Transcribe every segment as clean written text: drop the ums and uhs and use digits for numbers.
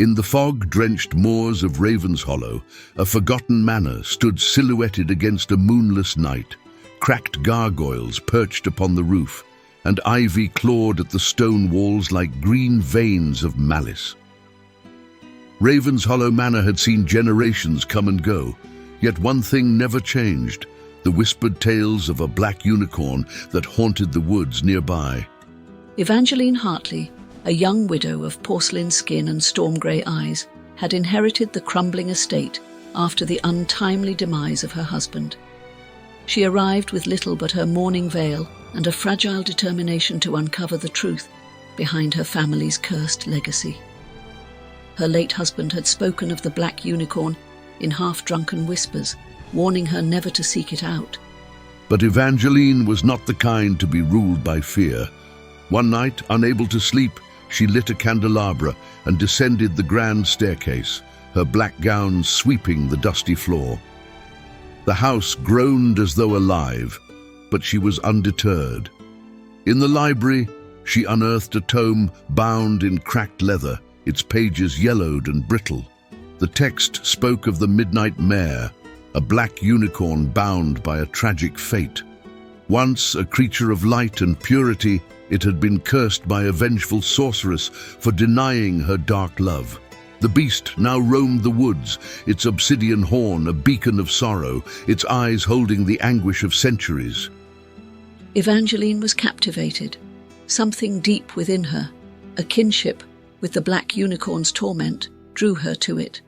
In the fog-drenched moors of Ravenshollow, a forgotten manor stood silhouetted against a moonless night. Cracked gargoyles perched upon the roof, and ivy clawed at the stone walls like green veins of malice. Ravenshollow Manor had seen generations come and go, yet one thing never changed: the whispered tales of a black unicorn that haunted the woods nearby. Evangeline Hartley, a young widow of porcelain skin and storm-grey eyes, had inherited the crumbling estate after the untimely demise of her husband. She arrived with little but her mourning veil and a fragile determination to uncover the truth behind her family's cursed legacy. Her late husband had spoken of the black unicorn in half-drunken whispers, warning her never to seek it out. But Evangeline was not the kind to be ruled by fear. One night, unable to sleep, she lit a candelabra and descended the grand staircase, her black gown sweeping the dusty floor. The house groaned as though alive, but she was undeterred. In the library, she unearthed a tome bound in cracked leather, its pages yellowed and brittle. The text spoke of the midnight Mare, a black unicorn bound by a tragic fate. Once a creature of light and purity, it had been cursed by a vengeful sorceress for denying her dark love. The beast now roamed the woods, its obsidian horn a beacon of sorrow, its eyes holding the anguish of centuries. Evangeline was captivated. Something deep within her, a kinship with the black unicorn's torment, drew her to it.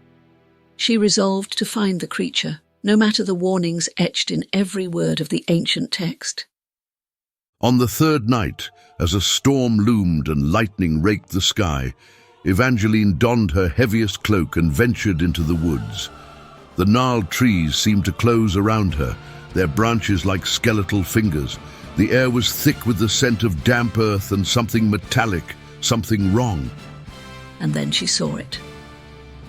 She resolved to find the creature, no matter the warnings etched in every word of the ancient text. On the third night, as a storm loomed and lightning raked the sky, Evangeline donned her heaviest cloak and ventured into the woods. The gnarled trees seemed to close around her, their branches like skeletal fingers. The air was thick with the scent of damp earth and something metallic, something wrong. And then she saw it.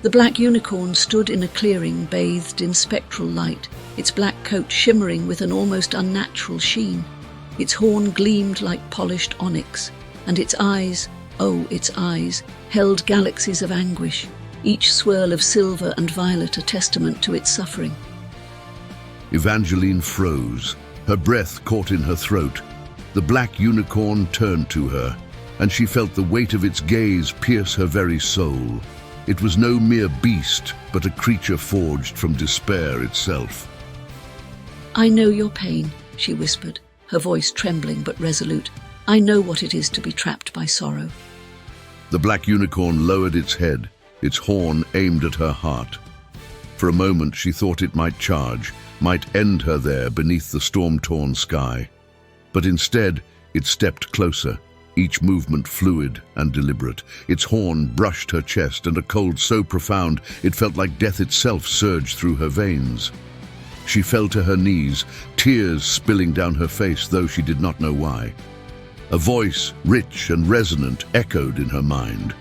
The black unicorn stood in a clearing bathed in spectral light, its black coat shimmering with an almost unnatural sheen. Its horn gleamed like polished onyx, and its eyes, oh, its eyes, held galaxies of anguish, each swirl of silver and violet a testament to its suffering. Evangeline froze, her breath caught in her throat. The black unicorn turned to her, and she felt the weight of its gaze pierce her very soul. It was no mere beast, but a creature forged from despair itself. "I know your pain," she whispered, her voice trembling but resolute. "I know what it is to be trapped by sorrow." The black unicorn lowered its head, its horn aimed at her heart. For a moment she thought it might charge, might end her there beneath the storm-torn sky. But instead, it stepped closer, each movement fluid and deliberate. Its horn brushed her chest, and a cold so profound it felt like death itself surged through her veins. She fell to her knees, tears spilling down her face, though she did not know why. A voice, rich and resonant, echoed in her mind.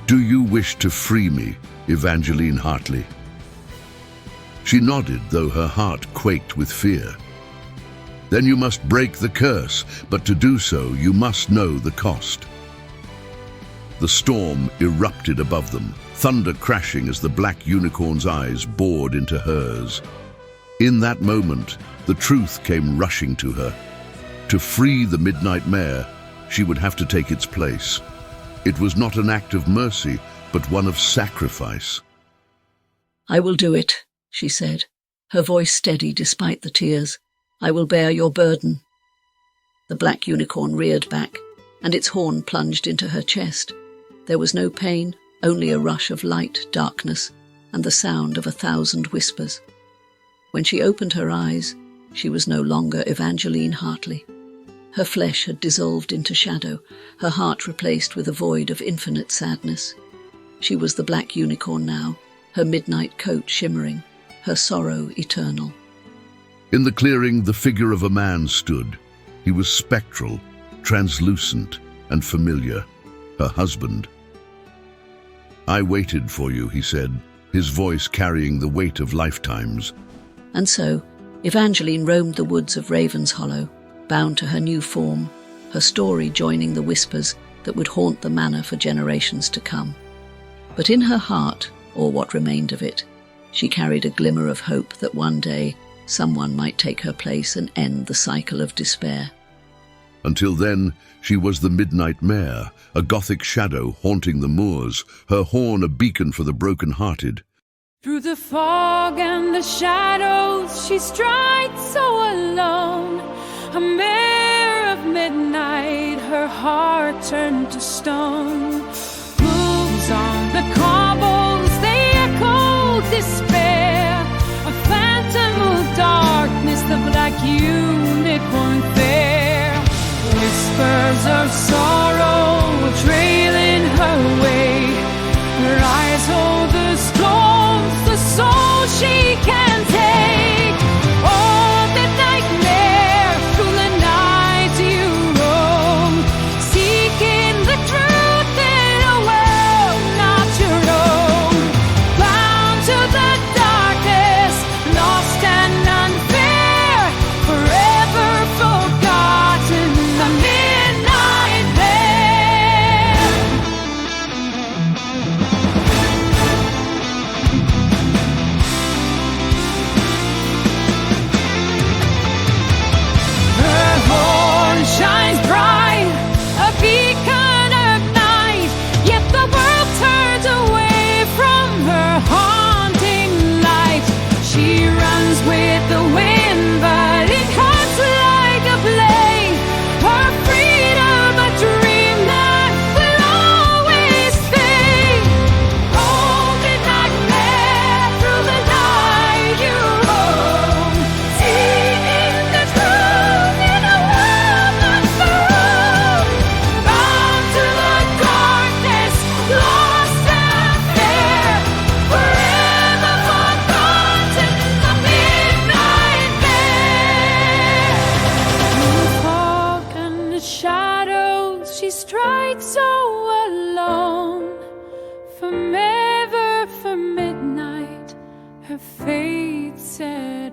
"Do you wish to free me, Evangeline Hartley?" She nodded, though her heart quaked with fear. "Then you must break the curse, but to do so, you must know the cost." The storm erupted above them, thunder crashing as the black unicorn's eyes bored into hers. In that moment, the truth came rushing to her. To free the Midnight Mare, she would have to take its place. It was not an act of mercy, but one of sacrifice. "I will do it," she said, her voice steady despite the tears. "I will bear your burden." The black unicorn reared back, and its horn plunged into her chest. There was no pain, only a rush of light, darkness, and the sound of 1,000 whispers. When she opened her eyes, she was no longer Evangeline Hartley. Her flesh had dissolved into shadow, her heart replaced with a void of infinite sadness. She was the black unicorn now, her midnight coat shimmering, her sorrow eternal. In the clearing, the figure of a man stood. He was spectral, translucent, and familiar. Her husband. "I waited for you," he said, his voice carrying the weight of lifetimes. And so, Evangeline roamed the woods of Ravenshollow, bound to her new form, her story joining the whispers that would haunt the manor for generations to come. But in her heart, or what remained of it, she carried a glimmer of hope that one day someone might take her place and end the cycle of despair. Until then, she was the Midnight Mare, a gothic shadow haunting the moors, her horn a beacon for the broken-hearted. Through the fog and the shadows, she strides so alone. A mare of midnight, her heart turned to stone. Moves on the cobbles, they echo despair. A phantom of darkness, the black unicorn fair. Whispers of sorrow trailing her way. Her eyes hold the storms, the soul she can take. Oh, midnight mare, through the night you roam, seeking the truth in a world not your own. Bound to the darkness, lost and unfair, forever forgotten, the midnight mare. Her horn shines bright, a beacon of night, yet the world turns away from her haunting light. She runs with the wind, but it cuts like a blade. Her freedom a dream that will always fade. Oh, midnight mare, through the night you roam, seeking the truth in a world not found. Bound to the darkness, lost and fair, forever forgotten, the midnight mare. Through the fog and the shadows, she strides so alone. From ever for midnight, her fate said.